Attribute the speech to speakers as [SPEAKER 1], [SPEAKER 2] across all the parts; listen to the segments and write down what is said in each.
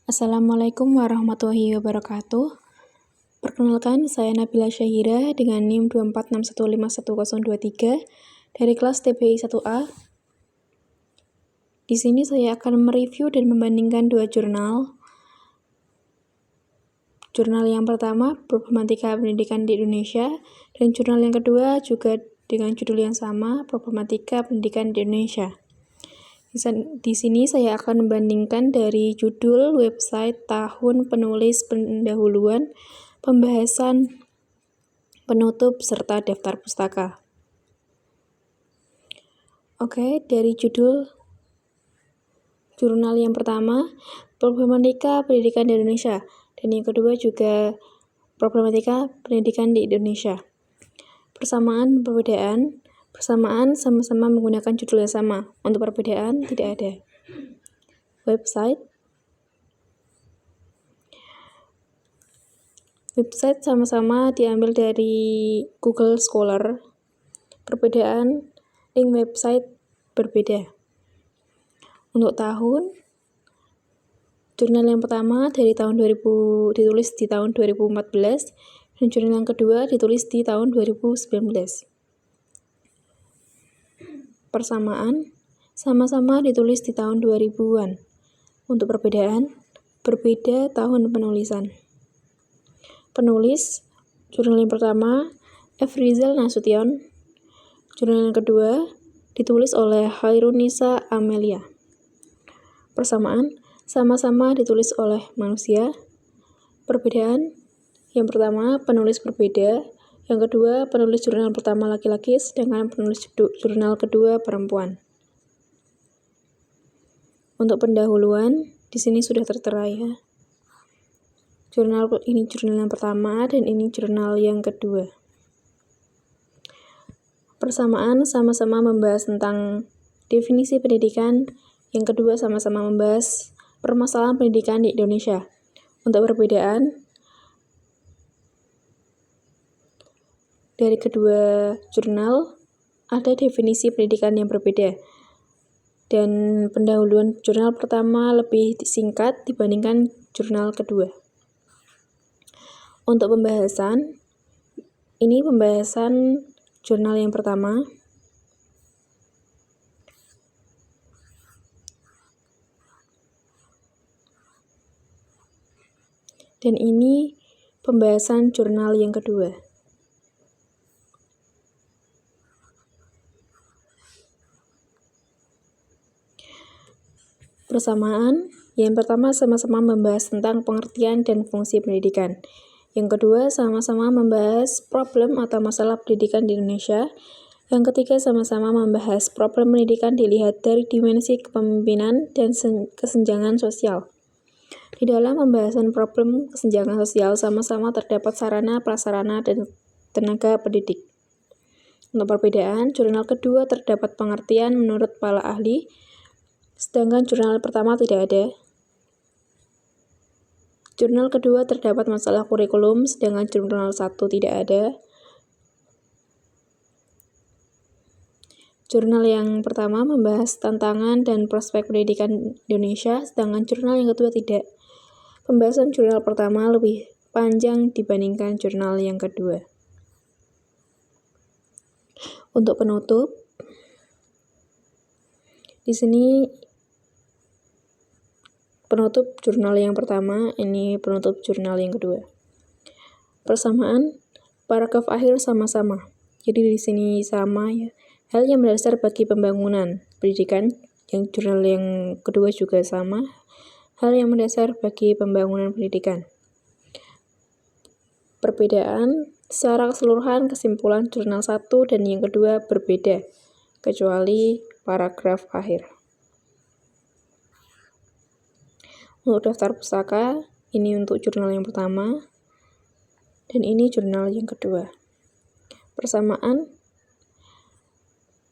[SPEAKER 1] Assalamualaikum warahmatullahi wabarakatuh. Perkenalkan, saya Nabila Syahira dengan NIM 246151023 dari kelas TPI 1A. Di sini saya akan mereview dan membandingkan dua jurnal. Jurnal yang pertama, Problematika Pendidikan di Indonesia, dan jurnal yang kedua juga dengan judul yang sama, Problematika Pendidikan di Indonesia. Di sini saya akan membandingkan dari judul, website, tahun, penulis, pendahuluan, pembahasan, penutup, serta daftar pustaka. Oke, dari judul jurnal yang pertama, Problematika Pendidikan di Indonesia, dan yang kedua juga Problematika Pendidikan di Indonesia. Persamaan, perbedaan. Persamaan sama-sama menggunakan judul yang sama. Untuk perbedaan tidak ada. Website sama-sama diambil dari Google Scholar. Perbedaan, link website berbeda. Untuk tahun, jurnal yang pertama dari tahun 2000 ditulis di tahun 2014 dan jurnal yang kedua ditulis di tahun 2019. Persamaan, sama-sama ditulis di tahun 2000-an. Untuk perbedaan, berbeda tahun penulisan. Penulis, jurnal yang pertama, F. Rizal Nasution. Jurnal yang kedua, ditulis oleh Hairunisa Amelia. Persamaan, sama-sama ditulis oleh manusia. Perbedaan, yang pertama, penulis berbeda. Yang kedua, penulis jurnal pertama laki-laki, sedangkan penulis jurnal kedua perempuan. Untuk pendahuluan, di sini sudah tertera ya. Jurnal ini jurnal yang pertama dan ini jurnal yang kedua. Persamaan sama-sama membahas tentang definisi pendidikan, yang kedua sama-sama membahas permasalahan pendidikan di Indonesia. Untuk perbedaan, dari kedua jurnal ada definisi pendidikan yang berbeda. Dan pendahuluan jurnal pertama lebih singkat dibandingkan jurnal kedua. Untuk pembahasan, ini pembahasan jurnal yang pertama. Dan ini pembahasan jurnal yang kedua. Persamaan, yang pertama sama-sama membahas tentang pengertian dan fungsi pendidikan. Yang kedua sama-sama membahas problem atau masalah pendidikan di Indonesia. Yang ketiga sama-sama membahas problem pendidikan dilihat dari dimensi kepemimpinan dan kesenjangan sosial. Di dalam pembahasan problem kesenjangan sosial sama-sama terdapat sarana, prasarana, dan tenaga pendidik. Untuk perbedaan, jurnal kedua terdapat pengertian menurut para ahli, sedangkan jurnal pertama tidak ada. Jurnal kedua terdapat masalah kurikulum, sedangkan jurnal 1 tidak ada. Jurnal yang pertama membahas tantangan dan prospek pendidikan Indonesia, sedangkan jurnal yang kedua tidak. Pembahasan jurnal pertama lebih panjang dibandingkan jurnal yang kedua. Untuk penutup, di sini penutup jurnal yang pertama, ini penutup jurnal yang kedua. Persamaan, paragraf akhir sama-sama. Jadi di sini sama ya. Hal yang mendasar bagi pembangunan pendidikan, yang jurnal yang kedua juga sama. Hal yang mendasar bagi pembangunan pendidikan. Perbedaan, secara keseluruhan kesimpulan jurnal 1 dan yang kedua berbeda, kecuali paragraf akhir. Untuk daftar pustaka, ini untuk jurnal yang pertama, dan ini jurnal yang kedua. Persamaan,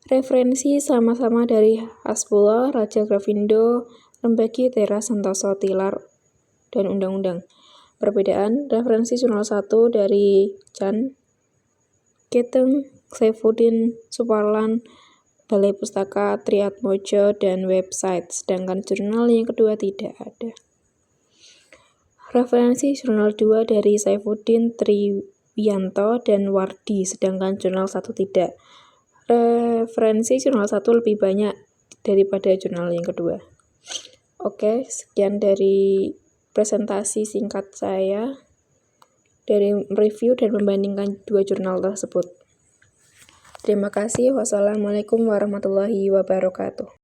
[SPEAKER 1] referensi sama-sama dari Hasbullah, Raja Grafindo, Lembagi, Teras, Santoso, Tilar, dan Undang-Undang. Perbedaan, referensi jurnal 1 dari Chan, Keteng, Saifuddin, Suparlan, Balai Pustaka, Triatmojo, dan website, sedangkan jurnal yang kedua tidak ada. Referensi jurnal 2 dari Saifuddin Triwianto dan Wardi, sedangkan jurnal 1 tidak. Referensi jurnal 1 lebih banyak daripada jurnal yang kedua. Oke, sekian dari presentasi singkat saya dari review dan membandingkan dua jurnal tersebut. Terima kasih. Wassalamualaikum warahmatullahi wabarakatuh.